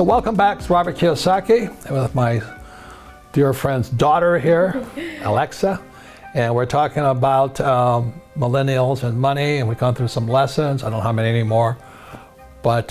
So welcome back. It's Robert Kiyosaki with my dear friend's daughter here, Alexa. And we're talking about millennials and money, and we've gone through some lessons. I don't know how many anymore, but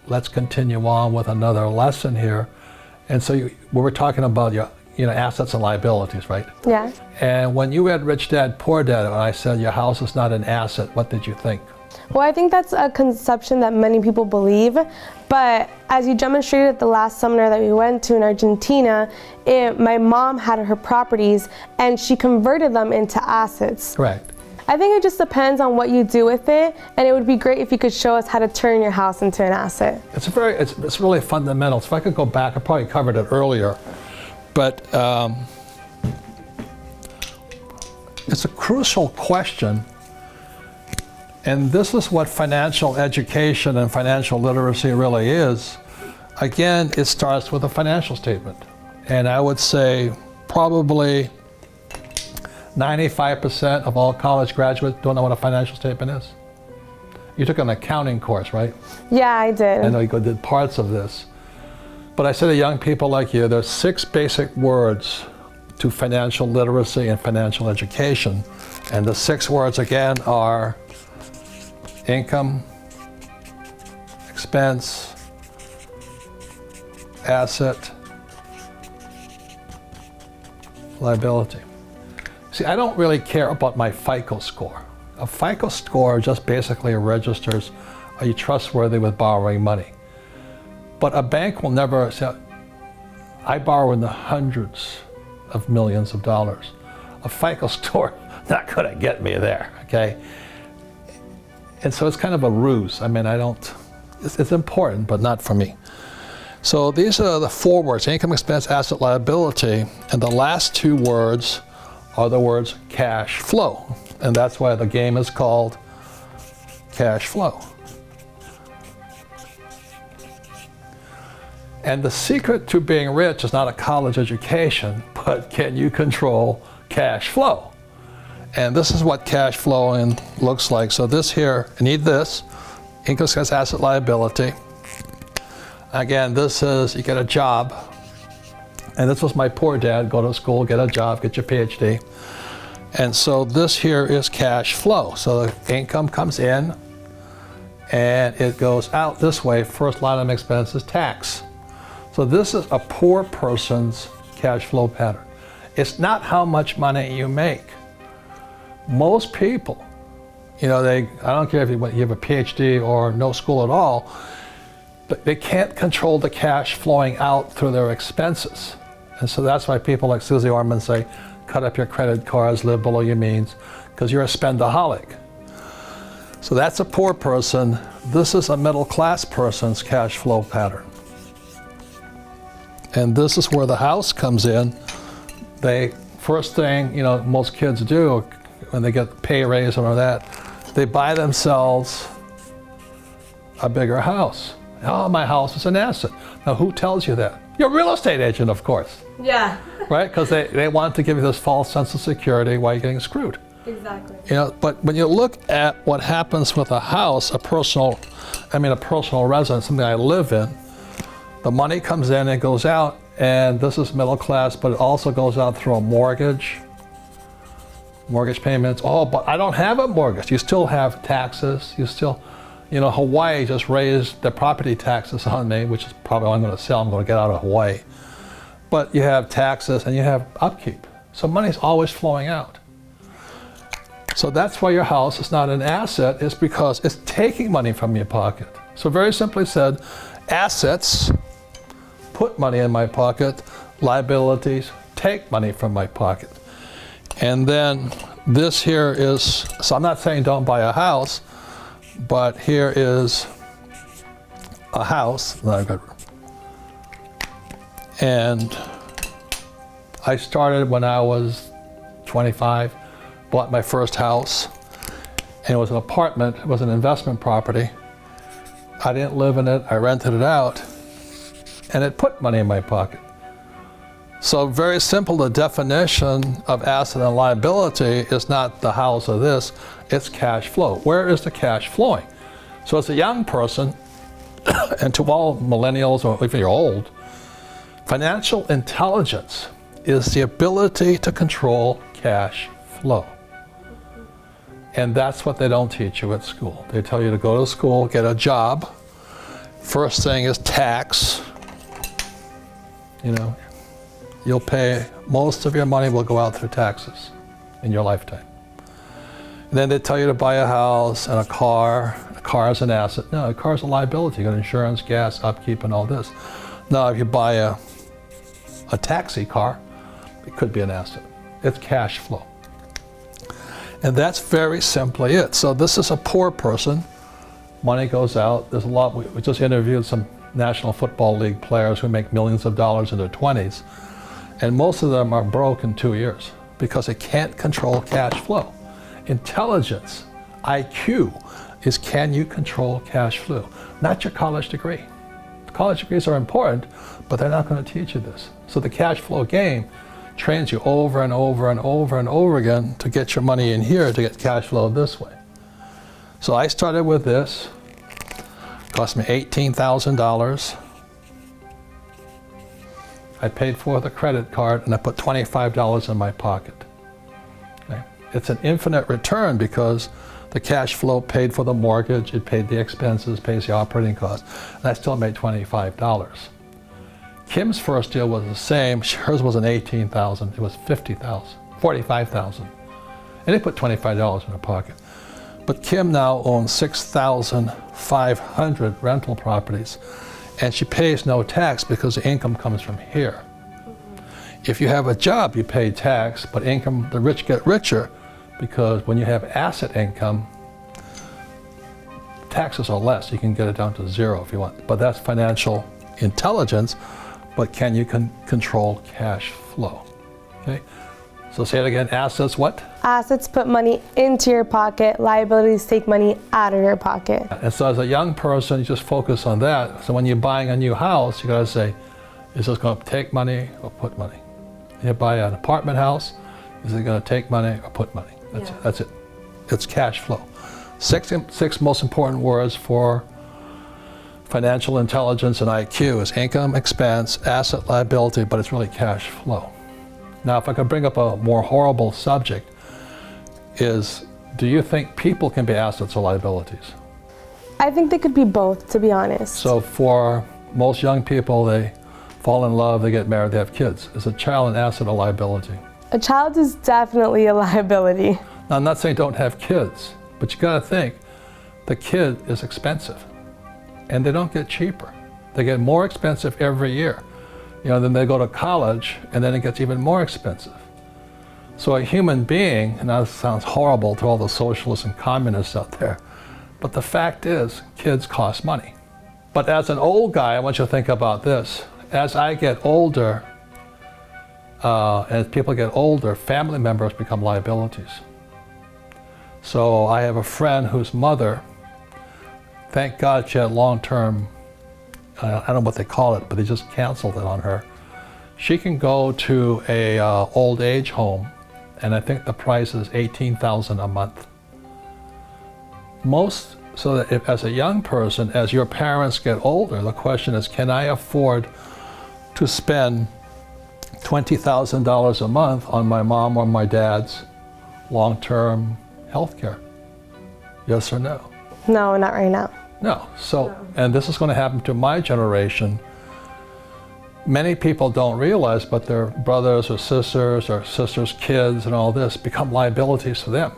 let's continue on with another lesson here. And so we were talking about your assets and liabilities, right? Yeah. And when you read Rich Dad, Poor Dad, and I said your house is not an asset, what did you think? Well, I think that's a conception that many people believe, but as you demonstrated at the last seminar that we went to in Argentina, my mom had her properties and she converted them into assets. Correct. I think it just depends on what you do with it, and it would be great if you could show us how to turn your house into an asset. It's really fundamental. So if I could go back, I probably covered it earlier, but it's a crucial question. And this is what financial education and financial literacy really is. Again, it starts with a financial statement. And I would say probably 95% of all college graduates don't know what a financial statement is. You took an accounting course, right? Yeah, I did. I know you did parts of this. But I say to young people like you, there's 6 basic words to financial literacy and financial education. And the 6 words again are income, expense, asset, liability. See, I don't really care about my FICO score. A FICO score just basically registers, are you trustworthy with borrowing money? But a bank will never say, I borrow in the hundreds of millions of dollars. A FICO score not gonna get me there, okay? And so it's kind of a ruse. I mean, it's important, but not for me. So these are the 4 words, income, expense, asset, liability, and the last 2 words are the words cash flow. And that's why the game is called cash flow. And the secret to being rich is not a college education, but can you control cash flow? And this is what cash flowing looks like. So this here, I need this, income, expense, asset, liability. Again, this is, you get a job. And this was my poor dad, go to school, get a job, get your PhD. And so this here is cash flow. So the income comes in and it goes out this way. First line of expense is tax. So this is a poor person's cash flow pattern. It's not how much money you make. Most people, I don't care if you have a PhD or no school at all, but they can't control the cash flowing out through their expenses. And so that's why people like Susie Orman say, cut up your credit cards, live below your means, because you're a spendaholic. So that's a poor person. This is a middle class person's cash flow pattern. And this is where the house comes in. First thing, most kids do when they get pay raise and all that, they buy themselves a bigger house. Oh, my house is an asset. Now, who tells you that? Your real estate agent, of course. Yeah. Right? Because they want to give you this false sense of security while you're getting screwed. Exactly. But when you look at what happens with a house, a personal residence, something I live in, the money comes in and goes out, and this is middle class, but it also goes out through a mortgage payments. Oh, but I don't have a mortgage. You still have taxes. You still, Hawaii just raised the property taxes on me, which is probably what I'm going to sell. I'm going to get out of Hawaii. But you have taxes and you have upkeep. So money's always flowing out. So that's why your house is not an asset, is because it's taking money from your pocket. So very simply said, assets put money in my pocket, liabilities take money from my pocket. And then this here is, so I'm not saying don't buy a house, but here is a house that I've got. And I started when I was 25, bought my first house, and it was an apartment, it was an investment property. I didn't live in it, I rented it out, and it put money in my pocket. So very simple, the definition of asset and liability is not the house or this, it's cash flow. Where is the cash flowing? So as a young person, And to all millennials, or if you're old, financial intelligence is the ability to control cash flow. And that's what they don't teach you at school. They tell you to go to school, get a job. First thing is tax. You know, you'll pay, most of your money will go out through taxes in your lifetime. And then they tell you to buy a house and a car. A car is an asset. No, a car is a liability. You got insurance, gas, upkeep, and all this. Now, if you buy a taxi car, it could be an asset. It's cash flow. And that's very simply it. So this is a poor person. Money goes out. There's a lot. We just interviewed some National Football League players who make millions of dollars in their 20s. And most of them are broke in 2 years because they can't control cash flow. Intelligence, IQ, is can you control cash flow? Not your college degree. College degrees are important, but they're not going to teach you this. So the cash flow game trains you over and over and over and over again to get your money in here to get cash flow this way. So I started with this. It cost me $18,000. I paid for the credit card and I put $25 in my pocket. Okay? It's an infinite return because the cash flow paid for the mortgage, it paid the expenses, pays the operating costs, and I still made $25. Kim's first deal was the same. Hers wasn't $18,000, it was $50,000, $45,000. And they put $25 in her pocket. But Kim now owns 6,500 rental properties, and she pays no tax because the income comes from here. If you have a job, you pay tax, but income, the rich get richer because when you have asset income, taxes are less. You can get it down to zero if you want. But that's financial intelligence. But can you control cash flow? Okay. So say it again. Assets what? Assets put money into your pocket. Liabilities take money out of your pocket. And so as a young person, you just focus on that. So when you're buying a new house, you got to say, is this going to take money or put money? You buy an apartment house, is it going to take money or put money? That's it. That's it. It's cash flow. Six most important words for financial intelligence and IQ is income, expense, asset, liability, but it's really cash flow. Now, if I could bring up a more horrible subject, is do you think people can be assets or liabilities? I think they could be both, to be honest. So for most young people, they fall in love, they get married, they have kids. Is a child an asset or liability? A child is definitely a liability. Now, I'm not saying don't have kids, but you got to think the kid is expensive, and they don't get cheaper. They get more expensive every year. You know, then they go to college, and then it gets even more expensive. So a human being, and that sounds horrible to all the socialists and communists out there, but the fact is, kids cost money. But as an old guy, I want you to think about this. As I get older, as people get older, family members become liabilities. So I have a friend whose mother, thank God she had long-term, I don't know what they call it, but they just canceled it on her. She can go to a old age home, and I think the price is $18,000 a month. So that if, as a young person, as your parents get older, the question is, can I afford to spend $20,000 a month on my mom or my dad's long-term health care? Yes or no? No, not right now. No. So, and this is going to happen to my generation. Many people don't realize, but their brothers or sisters' kids and all this become liabilities to them.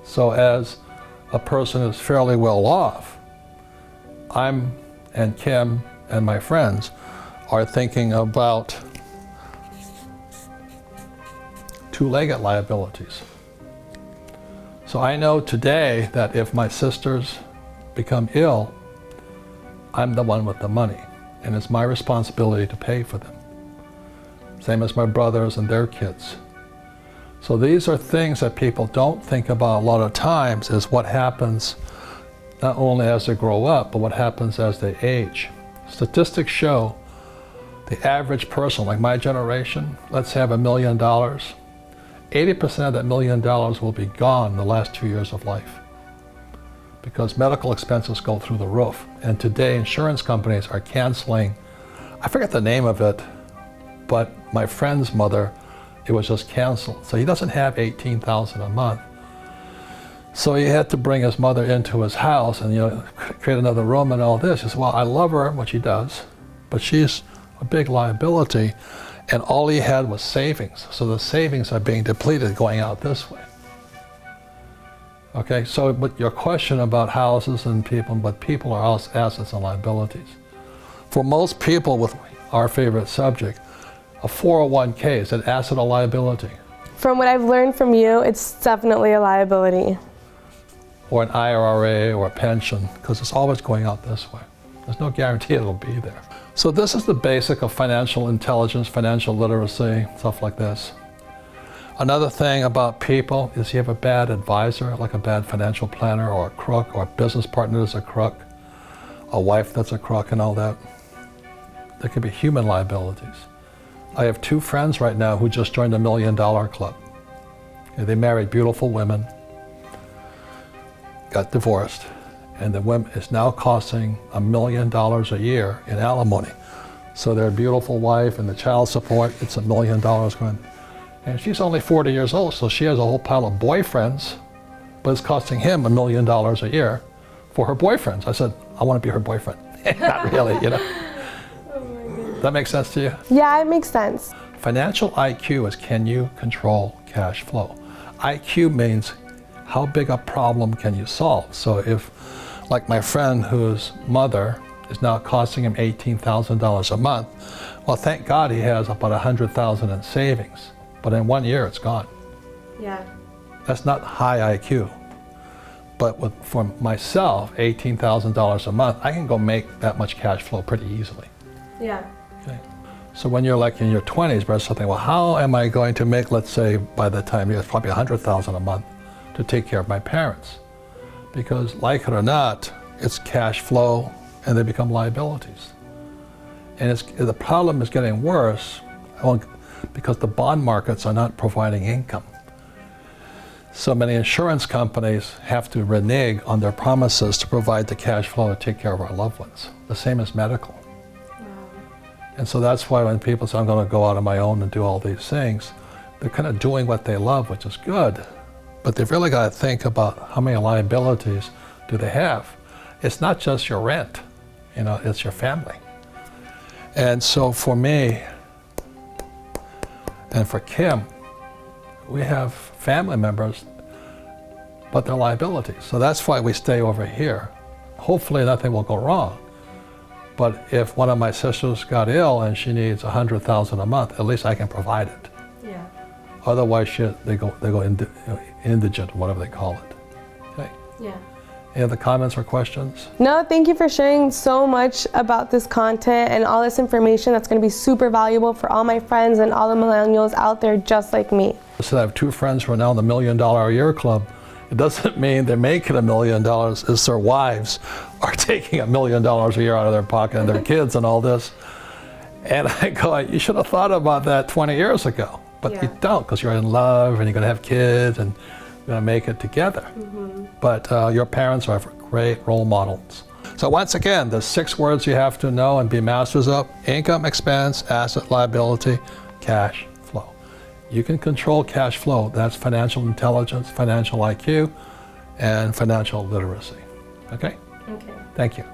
So as a person who's fairly well off, I'm and Kim and my friends are thinking about two-legged liabilities. So I know today that if my sisters become ill, I'm the one with the money, and it's my responsibility to pay for them. Same as my brothers and their kids. So these are things that people don't think about a lot of times, is what happens not only as they grow up, but what happens as they age. Statistics show the average person, like my generation, let's have $1 million. 80% of that $1 million will be gone in the last 2 years of life. because medical expenses go through the roof. And today insurance companies are canceling, I forget the name of it, but my friend's mother, it was just canceled. So he doesn't have $18,000 a month. So he had to bring his mother into his house and, you know, create another room and all this. He said, well, I love her, which he does, but she's a big liability. And all he had was savings. So the savings are being depleted going out this way. Okay, so but your question about houses and people, but people are assets and liabilities. For most people with our favorite subject, a 401k is an asset or liability. From what I've learned from you, it's definitely a liability. Or an IRA or a pension, because it's always going out this way. There's no guarantee it'll be there. So this is the basic of financial intelligence, financial literacy, stuff like this. Another thing about people is you have a bad advisor, like a bad financial planner or a crook, or a business partner that's a crook, a wife that's a crook and all that. There could be human liabilities. I have 2 friends right now who just joined the $1 Million Club. Okay, they married beautiful women, got divorced, and the woman is now costing $1 million a year in alimony. So their beautiful wife and the child support, it's $1 million going. And she's only 40 years old, so she has a whole pile of boyfriends, but it's costing him $1 million a year for her boyfriends. I said, I want to be her boyfriend. Not really, you know. Oh my goodness. That makes sense to you? Yeah, it makes sense. Financial IQ is, can you control cash flow? IQ means how big a problem can you solve? So if, like my friend whose mother is now costing him $18,000 a month, well, thank God he has about $100,000 in savings. But in 1 year, it's gone. Yeah. That's not high IQ. But for myself, $18,000 a month, I can go make that much cash flow pretty easily. Yeah. Okay. So when you're like in your 20s, but something, well, how am I going to make, let's say, by the time it's probably $100,000 a month to take care of my parents? Because like it or not, it's cash flow and they become liabilities. And the problem is getting worse because the bond markets are not providing income. So many insurance companies have to renege on their promises to provide the cash flow to take care of our loved ones. The same as medical. Wow. And so that's why when people say, I'm going to go out on my own and do all these things, they're kind of doing what they love, which is good. But they've really got to think about how many liabilities do they have. It's not just your rent, you know, it's your family. And so for me, and for Kim, we have family members, but they're liabilities. So that's why we stay over here. Hopefully nothing will go wrong. But if one of my sisters got ill and she needs $100,000 a month, at least I can provide it. Yeah. Otherwise, they go indigent, whatever they call it. Okay. Yeah. Any other comments or questions? No, thank you for sharing so much about this content and all this information that's going to be super valuable for all my friends and all the millennials out there just like me. So I have 2 friends who are now in the $1 Million a Year Club. It doesn't mean they're making $1 million. It's their wives are taking $1 million a year out of their pocket and their kids and all this. And I go, you should have thought about that 20 years ago. But Yeah. you don't, because you're in love and you're going to have kids and you're going to make it together. Mm-hmm. But your parents are great role models. So once again, the 6 words you have to know and be masters of: income, expense, asset, liability, cash flow. You can control cash flow. That's financial intelligence, financial IQ, and financial literacy. Okay? Okay. Thank you.